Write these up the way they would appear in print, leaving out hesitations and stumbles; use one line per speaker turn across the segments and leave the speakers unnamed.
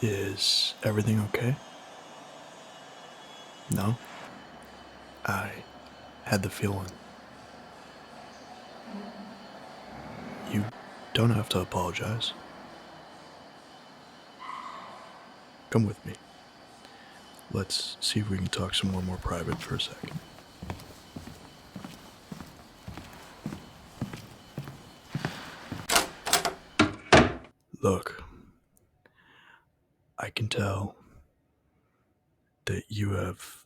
Is everything okay? No? I had the feeling. You don't have to apologize. Come with me. Let's see if we can talk somewhere more private for a second. Look, I can tell that you have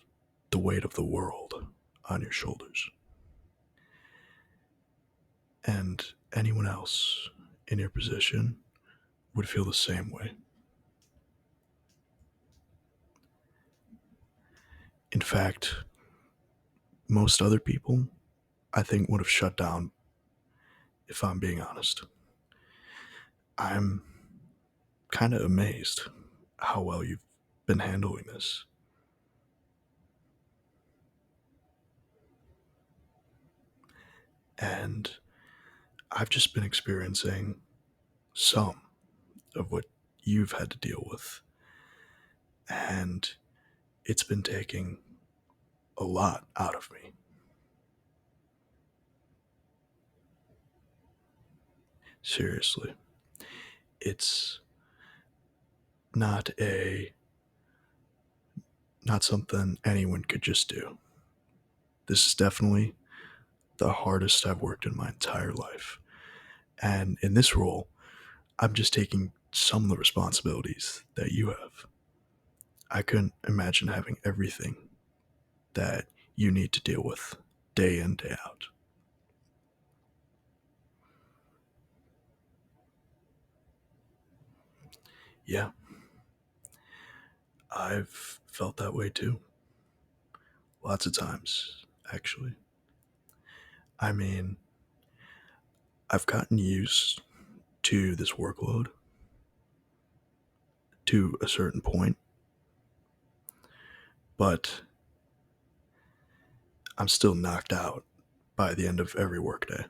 the weight of the world on your shoulders. And anyone else in your position would feel the same way. In fact, most other people, I think, would have shut down if I'm being honest. I'm kind of amazed how well you've been handling this. And I've just been experiencing some of what you've had to deal with. And it's been taking a lot out of me. Seriously. It's not a not something anyone could just do. This is definitely the hardest I've worked in my entire life. And in this role, I'm just taking some of the responsibilities that you have. I couldn't imagine having everything that you need to deal with day in, day out. Yeah, I've felt that way too. Lots of times, actually. I mean, I've gotten used to this workload to a certain point, but I'm still knocked out by the end of every workday.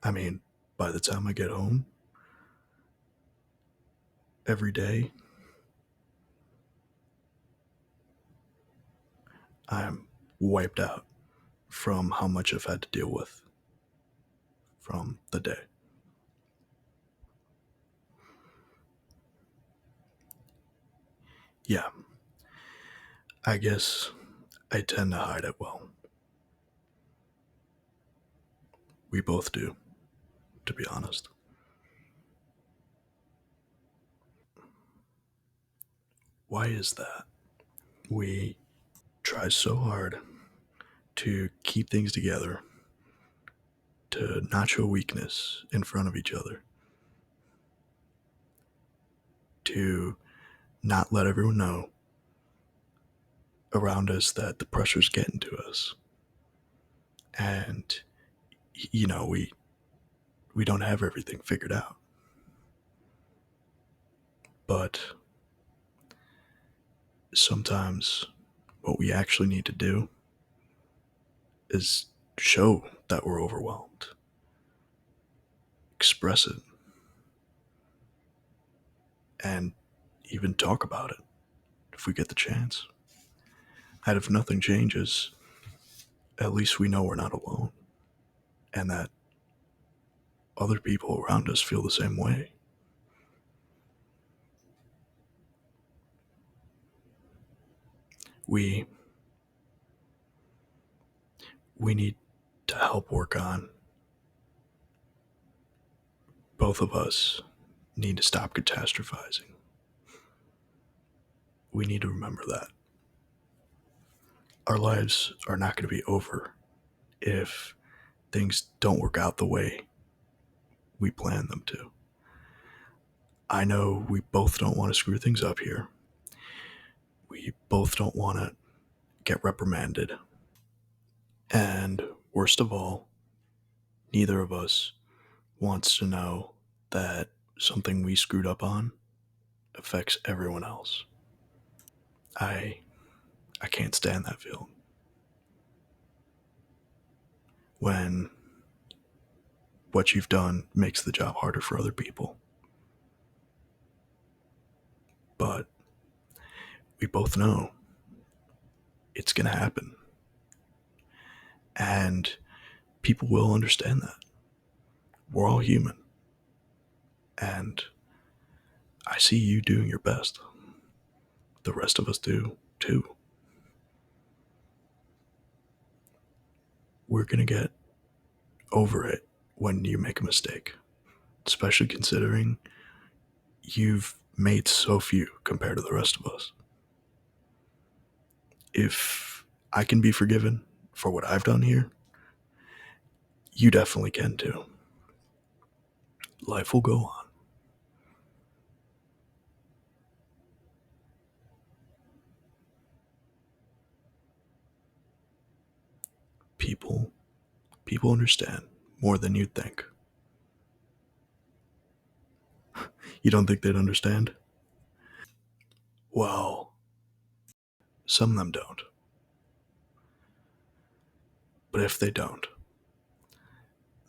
I mean, by the time I get home every day, I'm wiped out from how much I've had to deal with from the day. Yeah, I guess I tend to hide it well. We both do, to be honest. Why is that? We try so hard to keep things together, to not show weakness in front of each other, to not let everyone know around us that the pressure's getting to us. And, you know, we don't have everything figured out. But sometimes what we actually need to do is show that we're overwhelmed, express it, and even talk about it if we get the chance. And if nothing changes, at least we know we're not alone and that other people around us feel the same way. We we need to help work on both of us need to stop catastrophizing. We need to remember that our lives are not going to be over if things don't work out the way we plan them to. I know we both don't want to screw things up here. We both don't want to get reprimanded. And worst of all, neither of us wants to know that something we screwed up on affects everyone else. I I can't stand that feeling. When what you've done makes the job harder for other people. we both know it's going to happen. And people will understand that. We're all human. And I see you doing your best. The rest of us do too. We're going to get over it when you make a mistake, especially considering you've made so few compared to the rest of us. If I can be forgiven for what I've done here, you definitely can too. Life will go on. People people understand more than you'd think. You don't think they'd understand? Well, some of them don't. But if they don't,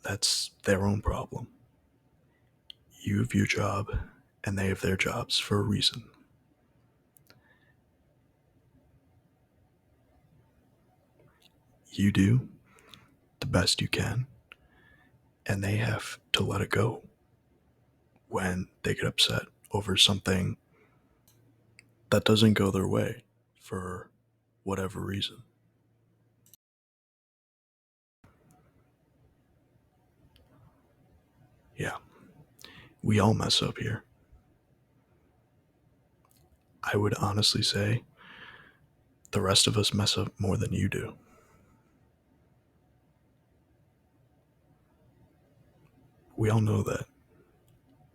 that's their own problem. You have your job, and they have their jobs for a reason. You do the best you can, and they have to let it go when they get upset over something that doesn't go their way for whatever reason. Yeah, we all mess up here. I would honestly say the rest of us mess up more than you do. We all know that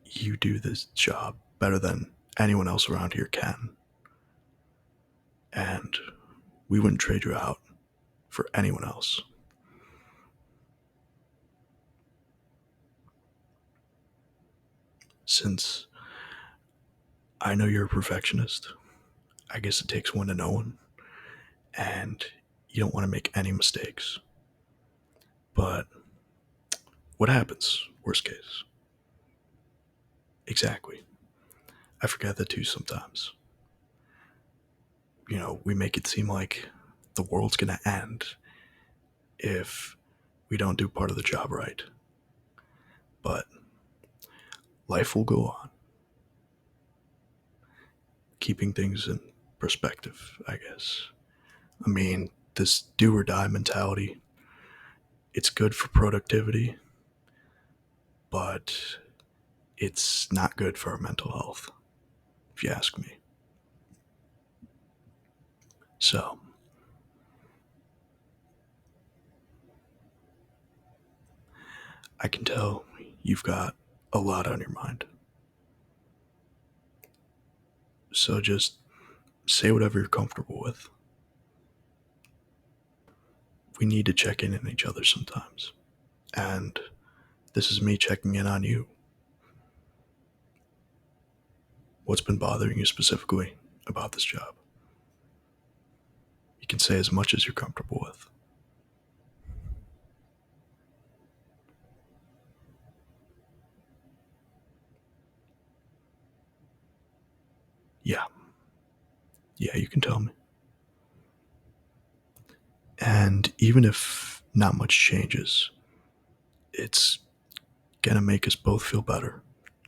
you do this job better than anyone else around here can. And we wouldn't trade you out for anyone else. Since I know you're a perfectionist, I guess it takes one to know one, and you don't want to make any mistakes. But what happens, worst case? Exactly. I forget that too sometimes. We make it seem like the world's gonna end if we don't do part of the job right. But life will go on, keeping things in perspective, I guess. I mean, this do or die mentality, it's good for productivity, but it's not good for our mental health, if you ask me. So, I can tell you've got a lot on your mind. So just say whatever you're comfortable with. We need to check in on each other sometimes. And this is me checking in on you. What's been bothering you specifically about this job? You can say as much as you're comfortable with. Yeah, yeah, you can tell me. And even if not much changes, it's gonna make us both feel better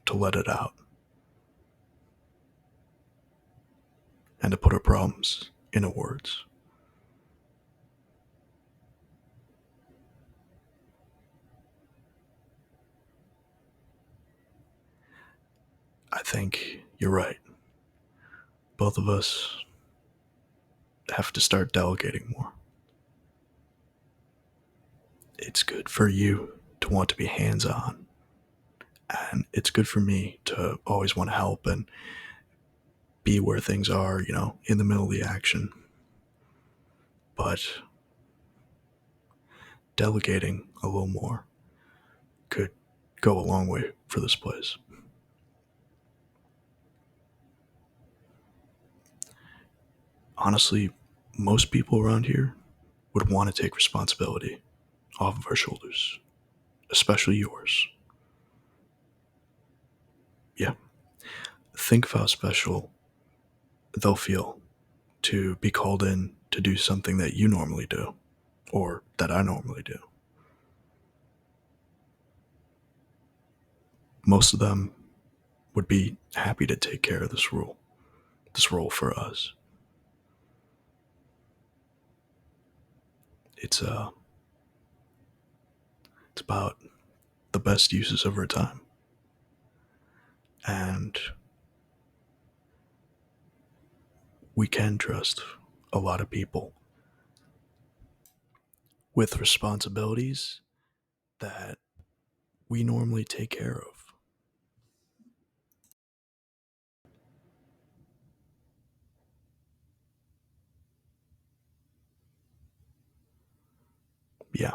to let it out and to put our problems into words. I think you're right. Both of us have to start delegating more. It's good for you to want to be hands on, and it's good for me to always want to help and be where things are, in the middle of the action. But delegating a little more could go a long way for this place. Honestly, most people around here would want to take responsibility off of our shoulders, especially yours. Yeah. Think of how special they'll feel to be called in to do something that you normally do or that I normally do. Most of them would be happy to take care of this role for us. It's it's about the best uses of our time. And we can trust a lot of people with responsibilities that we normally take care of. Yeah,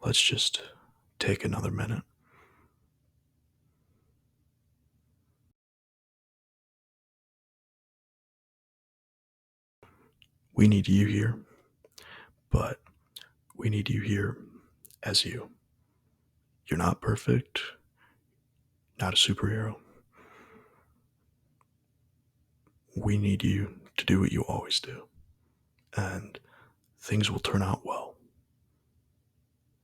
let's just take another minute. We need you here, but we need you here as you. You're not perfect, not a superhero. We need you to do what you always do, and things will turn out well.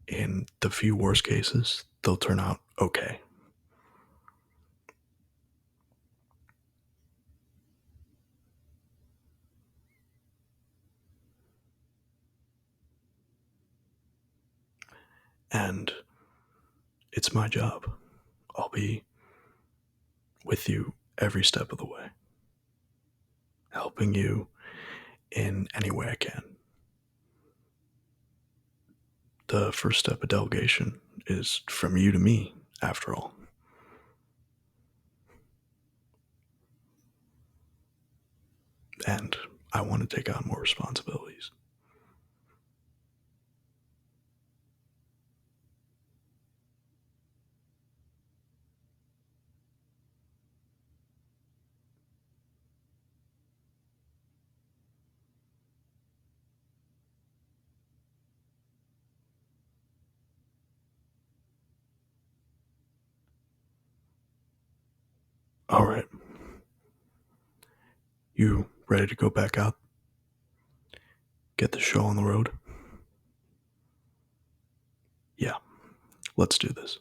In the few worst cases, they'll turn out okay. And it's my job. I'll be with you every step of the way, helping you in any way I can. The first step of delegation is from you to me, after all. And I want to take on more responsibilities. All right. You ready to go back out? Get the show on the road? Yeah, let's do this.